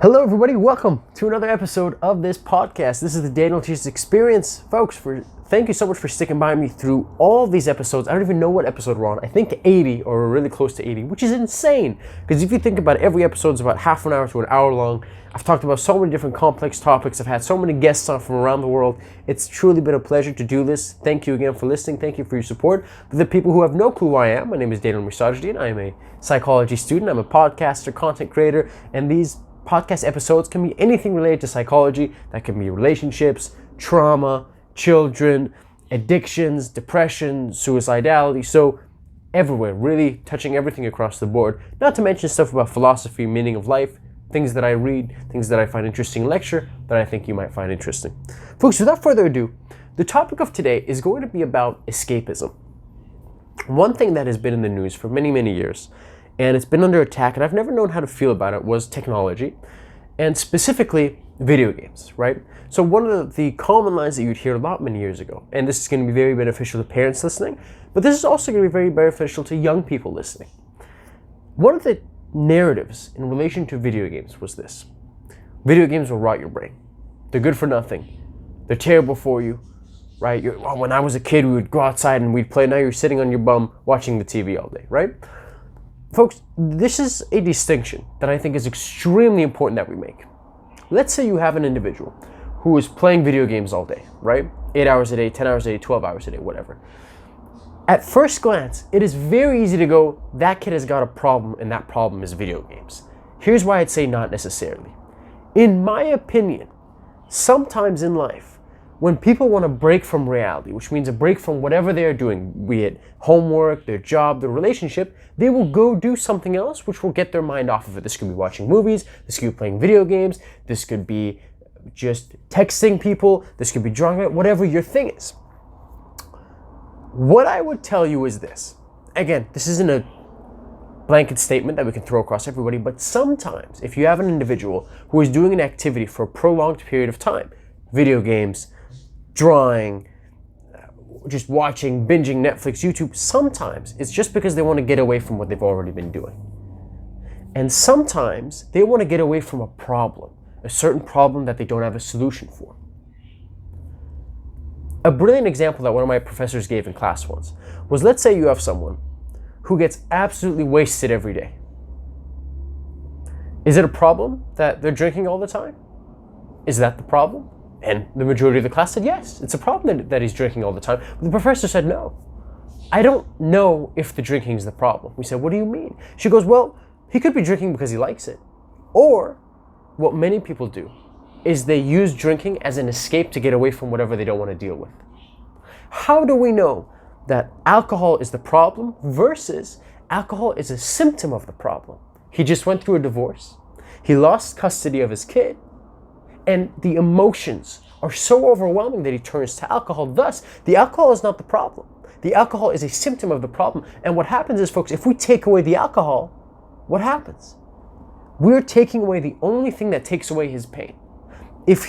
Hello everybody, welcome to another episode of this podcast. This is the Daniel Teaches Experience. Folks, thank you so much for sticking by me through all these episodes. I don't even know what episode we're on. I think 80 or we're really close to 80, which is insane. Because if you think about it, every episode is about half an hour to an hour long. I've talked about so many different complex topics. I've had so many guests on from around the world. It's truly been a pleasure to do this. Thank you again for listening. Thank you for your support. For the people who have no clue who I am, my name is Daniel Teaches. I am a psychology student. I'm a podcaster, content creator, and these podcast episodes can be anything related to psychology. That can be relationships, trauma, children, addictions, depression, suicidality. So everywhere, really touching everything across the board. Not to mention stuff about philosophy, meaning of life, things that I read, things that I find interesting in lecture that I think you might find interesting. Folks, without further ado, the topic of today is going to be about escapism. One thing that has been in the news for many, many years, and it's been under attack, and I've never known how to feel about it, was technology, and specifically video games, right? So one of the common lines that you'd hear a lot many years ago, and this is going to be very beneficial to parents listening, but this is also going to be very beneficial to young people listening. One of the narratives in relation to video games was this: video games will rot your brain. They're good for nothing. They're terrible for you, right? When I was a kid, we would go outside and we'd play. Now you're sitting on your bum watching the TV all day, right? Folks, this is a distinction that I think is extremely important that we make. Let's say you have an individual who is playing video games all day, right? 8 hours a day, 10 hours a day, 12 hours a day, whatever. At first glance, it is very easy to go, that kid has got a problem, and that problem is video games. Here's why I'd say not necessarily. In my opinion, sometimes in life, when people want to break from reality, which means a break from whatever they are doing, be it homework, their job, their relationship, they will go do something else which will get their mind off of it. This could be watching movies, this could be playing video games, this could be just texting people, this could be drawing, whatever your thing is. What I would tell you is this. Again, this isn't a blanket statement that we can throw across everybody, but sometimes if you have an individual who is doing an activity for a prolonged period of time, video games, drawing, just watching, binging Netflix, YouTube, sometimes it's just because they want to get away from what they've already been doing. And sometimes they want to get away from a problem, a certain problem that they don't have a solution for. A brilliant example that one of my professors gave in class once was, let's say you have someone who gets absolutely wasted every day. Is it a problem that they're drinking all the time? Is that the problem? And the majority of the class said, yes, it's a problem that he's drinking all the time. But the professor said, no, I don't know if the drinking is the problem. We said, what do you mean? She goes, well, he could be drinking because he likes it. Or what many people do is they use drinking as an escape to get away from whatever they don't want to deal with. How do we know that alcohol is the problem versus alcohol is a symptom of the problem? He just went through a divorce. He lost custody of his kid. And the emotions are so overwhelming that he turns to alcohol. Thus, the alcohol is not the problem. The alcohol is a symptom of the problem. And what happens is, folks, if we take away the alcohol, what happens? We're taking away the only thing that takes away his pain. This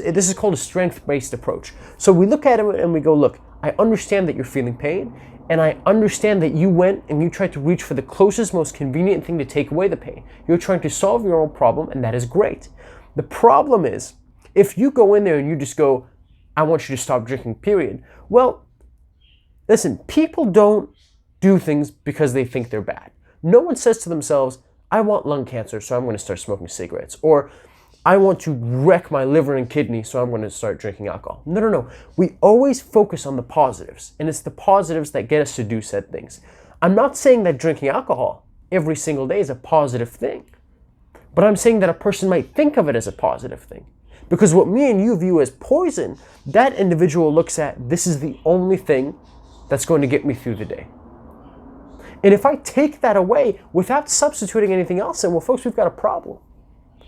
is called a strength-based approach. So we look at him and we go, look, I understand that you're feeling pain, and I understand that you went and you tried to reach for the closest, most convenient thing to take away the pain. You're trying to solve your own problem, and that is great. The problem is, if you go in there and you just go, I want you to stop drinking, period. Well, listen, people don't do things because they think they're bad. No one says to themselves, I want lung cancer, so I'm going to start smoking cigarettes. Or I want to wreck my liver and kidney, so I'm going to start drinking alcohol. No. We always focus on the positives, and it's the positives that get us to do said things. I'm not saying that drinking alcohol every single day is a positive thing. But I'm saying that a person might think of it as a positive thing. Because what me and you view as poison, that individual looks at, this is the only thing that's going to get me through the day. And if I take that away without substituting anything else, then, well, folks, we've got a problem.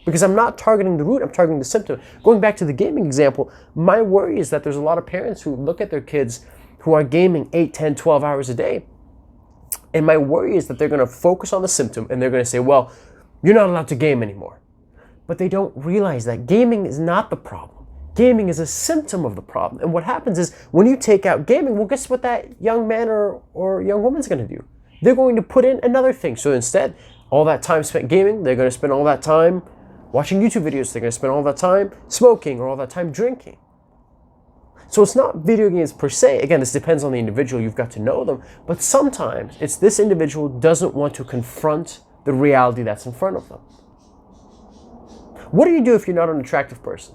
Because I'm not targeting the root, I'm targeting the symptom. Going back to the gaming example, my worry is that there's a lot of parents who look at their kids who are gaming 8, 10, 12 hours a day. And my worry is that they're going to focus on the symptom and they're going to say, well, you're not allowed to game anymore. But they don't realize that gaming is not the problem. Gaming is a symptom of the problem. And what happens is when you take out gaming, well, guess what that young man or young woman's going to do? They're going to put in another thing. So instead, all that time spent gaming, they're going to spend all that time watching YouTube videos. They're going to spend all that time smoking or all that time drinking. So it's not video games per se. Again, this depends on the individual. You've got to know them. But sometimes it's this individual doesn't want to confront the reality that's in front of them. What do you do if you're not an attractive person?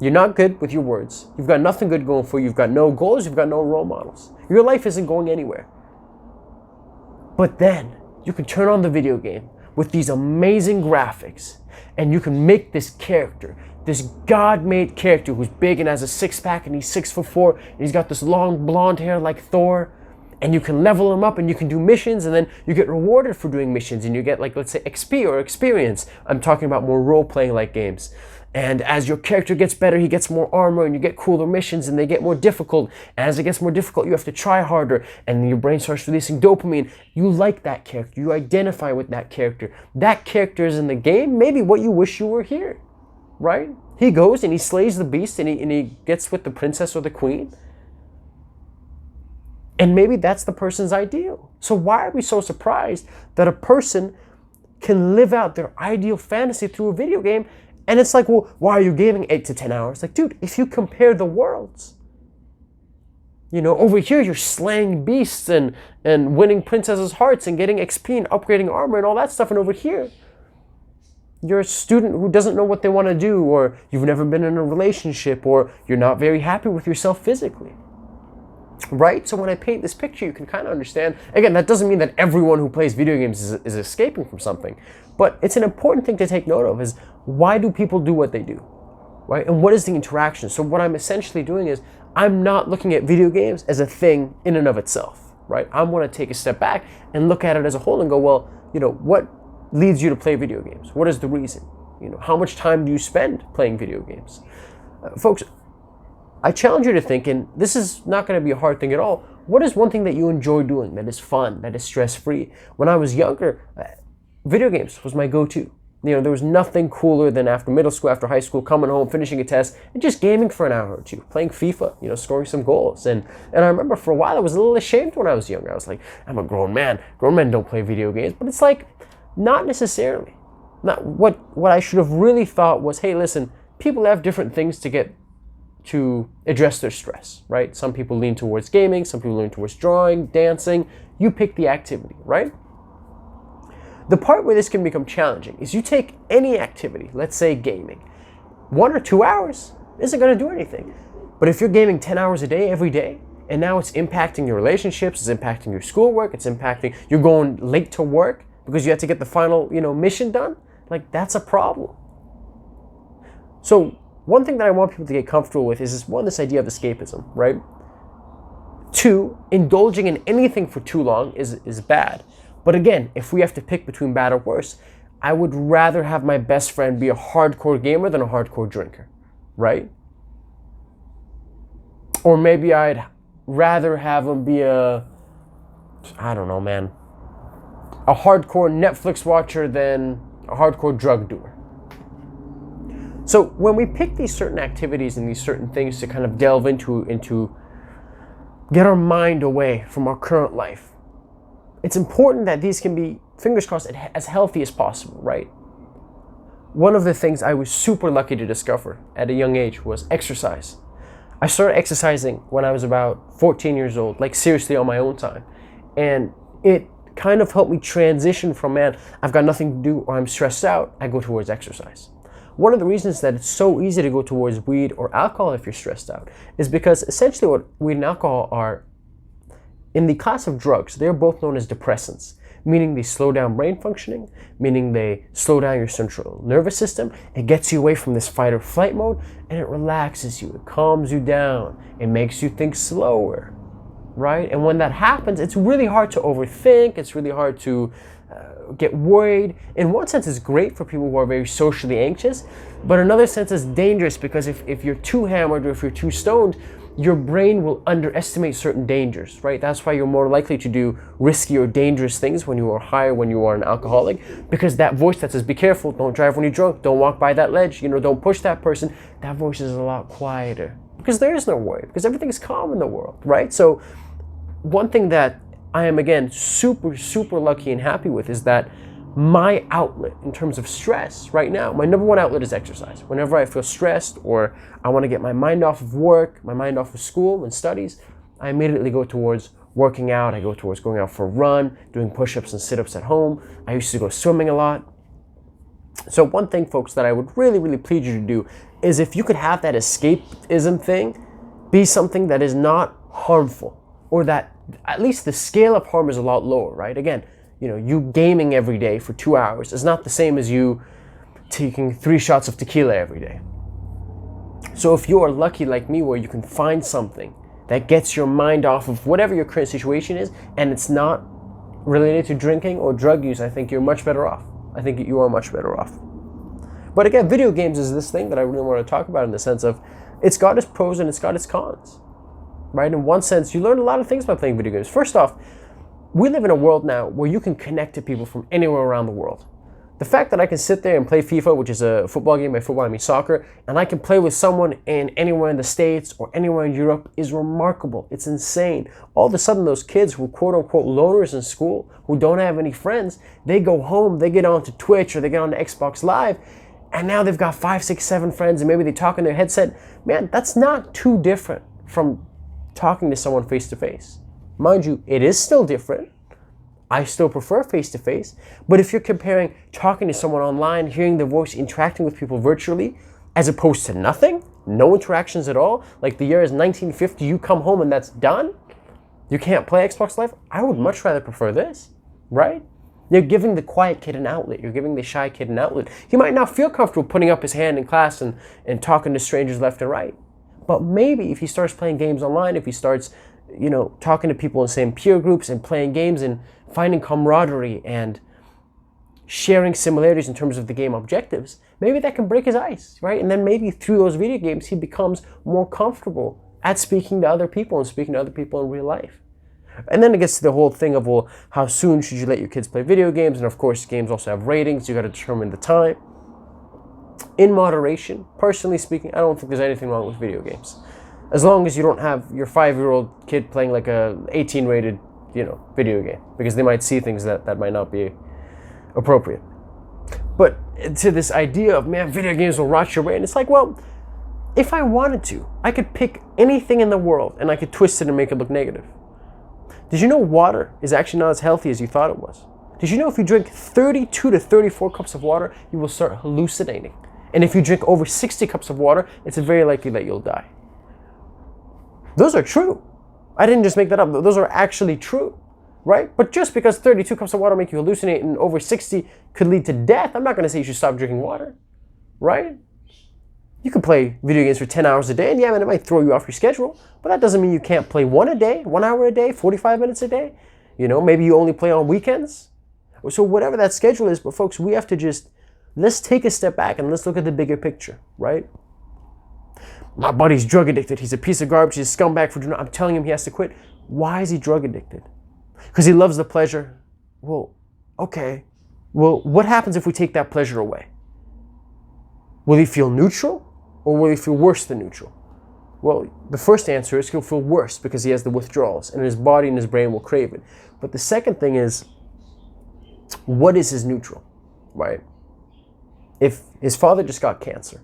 You're not good with your words. You've got nothing good going for you. You've got no goals. You've got no role models. Your life isn't going anywhere. But then you can turn on the video game with these amazing graphics and you can make this character, this God-made character who's big and has a six-pack and he's 6'4" and he's got this long blonde hair like Thor, and you can level him up and you can do missions and then you get rewarded for doing missions and you get, like, let's say XP or experience. I'm talking about more role-playing like games. And as your character gets better, he gets more armor and you get cooler missions and they get more difficult. And as it gets more difficult, you have to try harder and your brain starts releasing dopamine. You like that character. You identify with that character. That character is in the game, maybe what you wish you were here, right? He goes and he slays the beast and he gets with the princess or the queen. And maybe that's the person's ideal. So why are we so surprised that a person can live out their ideal fantasy through a video game? And it's like, well, why are you gaming 8 to 10 hours? Like, dude, if you compare the worlds, you know, over here you're slaying beasts and winning princesses' hearts and getting XP and upgrading armor and all that stuff. And over here, you're a student who doesn't know what they want to do, or you've never been in a relationship, or you're not very happy with yourself physically. Right? So when I paint this picture, you can kind of understand. Again, that doesn't mean that everyone who plays video games is escaping from something. But it's an important thing to take note of is, why do people do what they do? Right? And what is the interaction? So what I'm essentially doing is, I'm not looking at video games as a thing in and of itself. Right? I want to take a step back and look at it as a whole and go, well, you know, what leads you to play video games? What is the reason? You know, how much time do you spend playing video games? Folks, I challenge you to think, and this is not going to be a hard thing at all, what is one thing that you enjoy doing, that is fun, that is stress-free? When I was younger, video games was my go-to. You know, there was nothing cooler than after middle school, after high school, coming home, finishing a test, and just gaming for an hour or two, playing FIFA, you know, scoring some goals. And I remember for a while I was a little ashamed when I was younger. I was like, I'm a grown man. Grown men don't play video games. But it's like, not necessarily. Not what I should have really thought was, hey, listen, people have different things to address their stress, right? Some people lean towards gaming, some people lean towards drawing, dancing. You pick the activity, right? The part where this can become challenging is you take any activity, let's say gaming, 1 or 2 hours isn't going to do anything. But if you're gaming 10 hours a day, every day, and now it's impacting your relationships, it's impacting your schoolwork, it's impacting, you're going late to work because you have to get the final, you know, mission done, like, that's a problem. So one thing that I want people to get comfortable with is this idea of escapism, right? 2, indulging in anything for too long is bad. But again, if we have to pick between bad or worse, I would rather have my best friend be a hardcore gamer than a hardcore drinker, right? Or maybe I'd rather have him be I don't know, man, a hardcore Netflix watcher than a hardcore drug doer. So when we pick these certain activities and these certain things to kind of delve into get our mind away from our current life, it's important that these can be, fingers crossed, as healthy as possible, right? One of the things I was super lucky to discover at a young age was exercise. I started exercising when I was about 14 years old, like seriously on my own time. And it kind of helped me transition from, man, I've got nothing to do or I'm stressed out, I go towards exercise. One of the reasons that it's so easy to go towards weed or alcohol if you're stressed out is because essentially what weed and alcohol are, in the class of drugs, they're both known as depressants, meaning they slow down brain functioning, meaning they slow down your central nervous system. It gets you away from this fight or flight mode, and it relaxes you, it calms you down, it makes you think slower, right? And when that happens, it's really hard to overthink, it's really hard to get worried. In one sense, it's great for people who are very socially anxious, but in another sense, it's dangerous because if you're too hammered or if you're too stoned, your brain will underestimate certain dangers, right? That's why you're more likely to do risky or dangerous things when you are high or when you are an alcoholic, because that voice that says, be careful, don't drive when you're drunk, don't walk by that ledge, you know, don't push that person, that voice is a lot quieter because there is no worry, because everything is calm in the world, right? So one thing that I am, again, super, super lucky and happy with is that my outlet in terms of stress right now, my number one outlet is exercise. Whenever I feel stressed or I want to get my mind off of work, my mind off of school and studies, I immediately go towards working out. I go towards going out for a run, doing push-ups and sit-ups at home. I used to go swimming a lot. So one thing, folks, that I would really, really plead you to do is, if you could have that escapism thing be something that is not harmful, or that at least the scale of harm is a lot lower, right? Again, you gaming every day for 2 hours is not the same as you taking 3 shots of tequila every day. So if you are lucky like me, where you can find something that gets your mind off of whatever your current situation is, and it's not related to drinking or drug use, I think you're much better off. I think you are much better off. But again, video games is this thing that I really want to talk about, in the sense of it's got its pros and it's got its cons, right? In one sense, you learn a lot of things by playing video games. First off, we live in a world now where you can connect to people from anywhere around the world. The fact that I can sit there and play FIFA, which is a football game, by football I mean soccer, and I can play with someone anywhere in the States or anywhere in Europe is remarkable. It's insane. All of a sudden, those kids who are quote-unquote loners in school, who don't have any friends, they go home, they get onto Twitch or they get onto Xbox Live, and now they've got 5, 6, 7 friends, and maybe they talk in their headset. Man, that's not too different from talking to someone face-to-face. Mind you, it is still different. I still prefer face-to-face. But if you're comparing talking to someone online, hearing their voice, interacting with people virtually, as opposed to nothing, no interactions at all, like the year is 1950, you come home and that's done, you can't play Xbox Live, I would much rather prefer this, right? You're giving the quiet kid an outlet. You're giving the shy kid an outlet. He might not feel comfortable putting up his hand in class and talking to strangers left and right. But maybe if he starts playing games online, if he starts talking to people in the same peer groups and playing games and finding camaraderie and sharing similarities in terms of the game objectives, maybe that can break his ice, right? And then maybe through those video games, he becomes more comfortable at speaking to other people and speaking to other people in real life. And then it gets to the whole thing of, well, how soon should you let your kids play video games? And of course, games also have ratings. You got to determine the time. In moderation, personally speaking, I don't think there's anything wrong with video games. As long as you don't have your 5-year-old kid playing like a 18-rated, video game, because they might see things that might not be appropriate. But to this idea of, man, video games will rot your brain, it's like, well, if I wanted to, I could pick anything in the world and I could twist it and make it look negative. Did you know water is actually not as healthy as you thought it was? Did you know if you drink 32 to 34 cups of water, you will start hallucinating? And if you drink over 60 cups of water, it's very likely that you'll die. Those are true. I didn't just make that up. Those are actually true, right? But just because 32 cups of water make you hallucinate and over 60 could lead to death, I'm not going to say you should stop drinking water, right? You can play video games for 10 hours a day, and yeah, man, it might throw you off your schedule, but that doesn't mean you can't play 1 a day, 1 hour a day, 45 minutes a day. Maybe you only play on weekends. So whatever that schedule is, but folks, we have to let's take a step back and let's look at the bigger picture, right? My buddy's drug addicted. He's a piece of garbage. He's a scumbag for doing it. I'm telling him he has to quit. Why is he drug addicted? Because he loves the pleasure. Well, okay. Well, what happens if we take that pleasure away? Will he feel neutral or will he feel worse than neutral? Well, the first answer is he'll feel worse because he has the withdrawals and his body and his brain will crave it. But the second thing is, what is his neutral, right? If his father just got cancer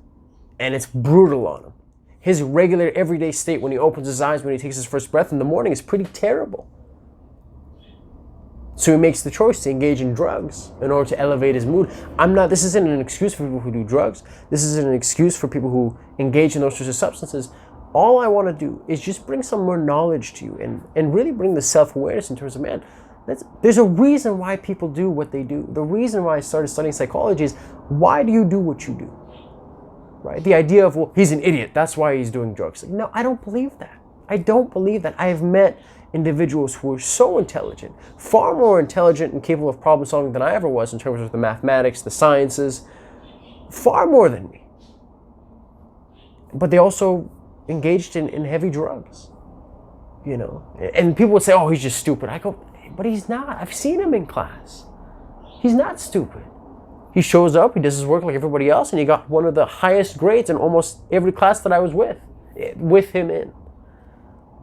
and it's brutal on him, his regular everyday state when he opens his eyes, when he takes his first breath in the morning is pretty terrible. So he makes the choice to engage in drugs in order to elevate his mood. This isn't an excuse for people who do drugs. This isn't an excuse for people who engage in those sorts of substances. All I want to do is just bring some more knowledge to you and really bring the self-awareness in terms of, man, there's a reason why people do what they do. The reason why I started studying psychology is, why do you do what you do? Right? The idea of, well, he's an idiot, that's why he's doing drugs. No, I don't believe that. I don't believe that. I have met individuals who are so intelligent, far more intelligent and capable of problem solving than I ever was in terms of the mathematics, the sciences, far more than me. But they also engaged in heavy drugs, And people would say, oh, he's just stupid. I go, but he's not. I've seen him in class. He's not stupid. He shows up, he does his work like everybody else, and he got one of the highest grades in almost every class that I was with him in.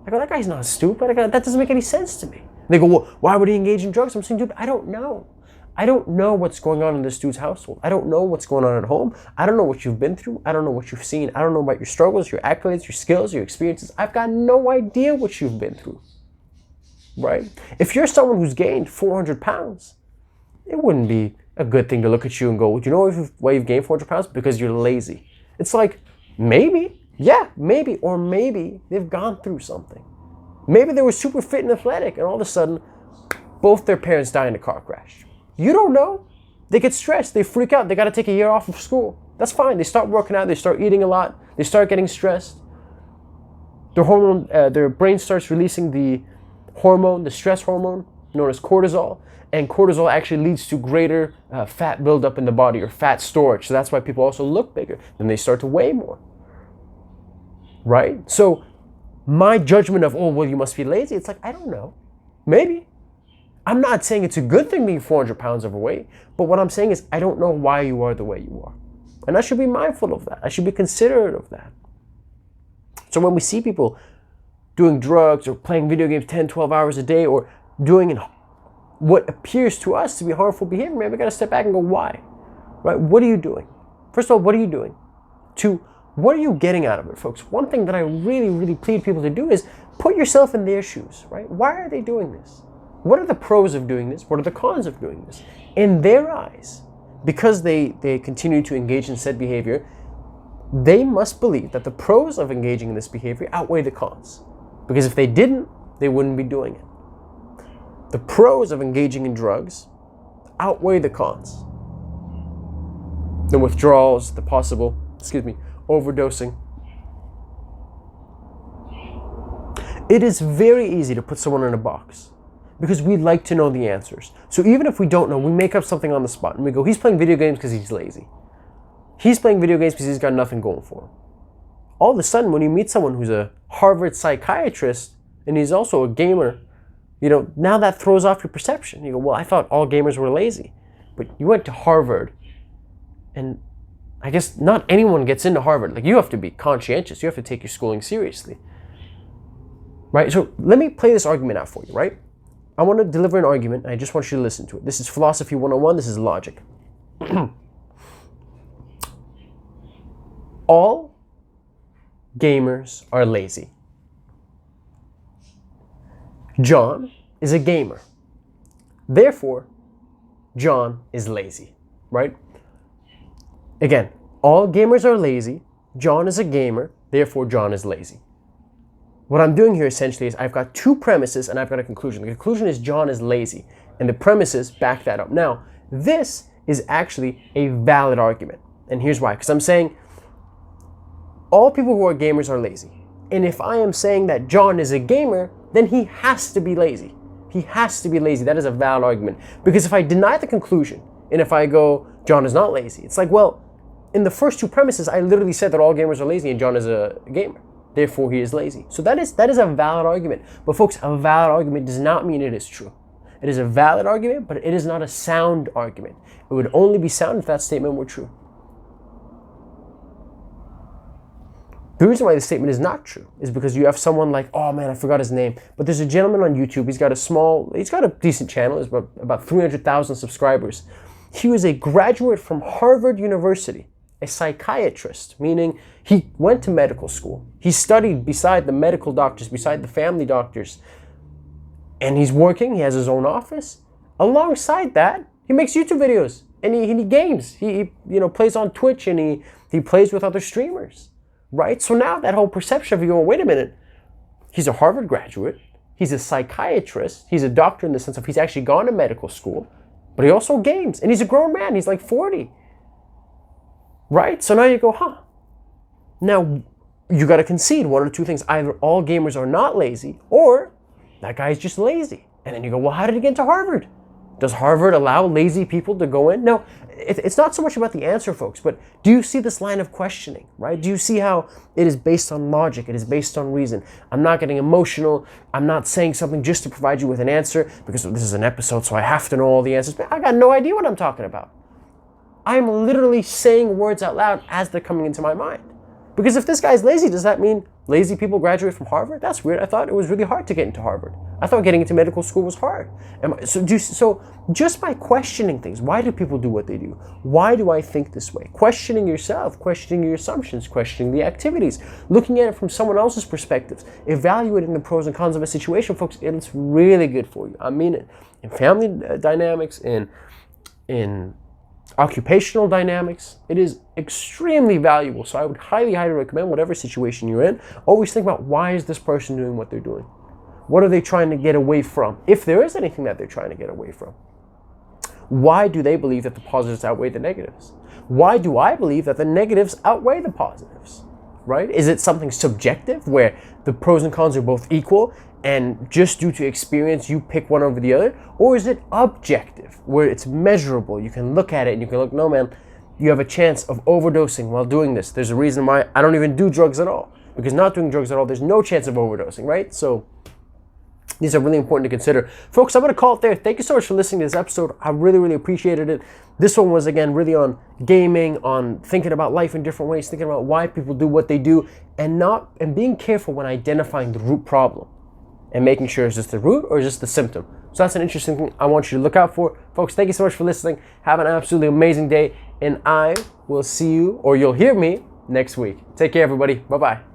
I go, that guy's not stupid. I go, that doesn't make any sense to me. They go, well, why would he engage in drugs? I'm saying, dude, I don't know. I don't know what's going on in this dude's household. I don't know what's going on at home. I don't know what you've been through. I don't know what you've seen. I don't know about your struggles, your accolades, your skills, your experiences. I've got no idea what you've been through, right? If you're someone who's gained 400 pounds, it wouldn't be a good thing to look at you and go, do you know why you've gained 400 pounds? Because you're lazy. It's like, maybe, yeah, maybe, or maybe they've gone through something. Maybe they were super fit and athletic, and all of a sudden, both their parents die in a car crash. You don't know. They get stressed. They freak out. They got to take a year off of school. That's fine. They start working out. They start eating a lot. They start getting stressed. Their brain starts releasing the hormone, the stress hormone, known as cortisol. And cortisol actually leads to greater fat buildup in the body, or fat storage. So that's why people also look bigger. Then they start to weigh more. Right? So my judgment of, oh, well, you must be lazy. It's like, I don't know. Maybe. I'm not saying it's a good thing being 400 pounds overweight, but what I'm saying is I don't know why you are the way you are. And I should be mindful of that. I should be considerate of that. So when we see people doing drugs or playing video games 10, 12 hours a day, or doing what appears to us to be harmful behavior, man, we got to step back and go, why? Right? What are you doing? First of all, what are you doing? Two, what are you getting out of it, folks? One thing that I really, really plead people to do is put yourself in their shoes, right? Why are they doing this? What are the pros of doing this? What are the cons of doing this? In their eyes, because they continue to engage in said behavior, they must believe that the pros of engaging in this behavior outweigh the cons. Because if they didn't, they wouldn't be doing it. The pros of engaging in drugs outweigh the cons. The withdrawals, the possible, overdosing. It is very easy to put someone in a box because we like to know the answers. So even if we don't know, we make up something on the spot and we go, he's playing video games because he's lazy. He's playing video games because he's got nothing going for him. All of a sudden, when you meet someone who's a Harvard psychiatrist and he's also a gamer, now that throws off your perception. You go, well, I thought all gamers were lazy. But you went to Harvard, and I guess not anyone gets into Harvard. Like, you have to be conscientious. You have to take your schooling seriously. Right? So let me play this argument out for you, right? I want to deliver an argument, and I just want you to listen to it. This is Philosophy 101. This is logic. All gamers are lazy. John is a gamer. Therefore, John is lazy, right? Again, all gamers are lazy. John is a gamer. Therefore, John is lazy. What I'm doing here essentially is I've got two premises and I've got a conclusion. The conclusion is John is lazy, and the premises back that up. Now, this is actually a valid argument. And here's why. Because I'm saying all people who are gamers are lazy. And if I am saying that John is a gamer, then he has to be lazy. He has to be lazy. That is a valid argument. Because if I deny the conclusion, and if I go, John is not lazy, it's like, well, in the first two premises, I literally said that all gamers are lazy and John is a gamer. Therefore, he is lazy. So that is a valid argument. But folks, a valid argument does not mean it is true. It is a valid argument, but it is not a sound argument. It would only be sound if that statement were true. The reason why this statement is not true is because you have someone like, oh man, I forgot his name, but there's a gentleman on YouTube. He's got a decent channel. He's about 300,000 subscribers. He was a graduate from Harvard University, a psychiatrist, meaning he went to medical school. He studied beside the medical doctors, beside the family doctors, and he's working. He has his own office. Alongside that, he makes YouTube videos and he games. He plays on Twitch and he plays with other streamers. Right? So now that whole perception of you going, wait a minute, he's a Harvard graduate, he's a psychiatrist, he's a doctor in the sense of he's actually gone to medical school, but he also games, and he's a grown man, he's like 40. Right? So now you go, Now, you got to concede one or two things. Either all gamers are not lazy, or that guy's just lazy. And then you go, well, how did he get into Harvard? Does Harvard allow lazy people to go in? No, it's not so much about the answer, folks, but do you see this line of questioning, right? Do you see how it is based on logic? It is based on reason. I'm not getting emotional. I'm not saying something just to provide you with an answer because this is an episode, so I have to know all the answers. But I got no idea what I'm talking about. I'm literally saying words out loud as they're coming into my mind. Because if this guy's lazy, does that mean Lazy people graduate from Harvard? That's weird. I thought it was really hard to get into Harvard. I thought getting into medical school was hard. So just by questioning things, why do people do what they do? Why do I think this way? Questioning yourself, questioning your assumptions, questioning the activities, looking at it from someone else's perspectives, evaluating the pros and cons of a situation, folks, it's really good for you. I mean it. In family dynamics, in occupational dynamics, it is extremely valuable. So I would highly, highly recommend, whatever situation you're in, always think about, why is this person doing what they're doing? What are they trying to get away from? If there is anything that they're trying to get away from. Why do they believe that the positives outweigh the negatives? Why do I believe that the negatives outweigh the positives? Right? Is it something subjective where the pros and cons are both equal and just due to experience you pick one over the other? Or is it objective where it's measurable? You can look at it and you can look, no man, you have a chance of overdosing while doing this. There's a reason why I don't even do drugs at all. Because not doing drugs at all, there's no chance of overdosing, right? So these are really important to consider. Folks, I'm going to call it there. Thank you so much for listening to this episode. I really, really appreciated it. This one was, again, really on gaming, on thinking about life in different ways, thinking about why people do what they do, and being careful when identifying the root problem and making sure, is this the root or is this the symptom? So that's an interesting thing I want you to look out for. Folks, thank you so much for listening. Have an absolutely amazing day, and I will see you, or you'll hear me, next week. Take care, everybody. Bye-bye.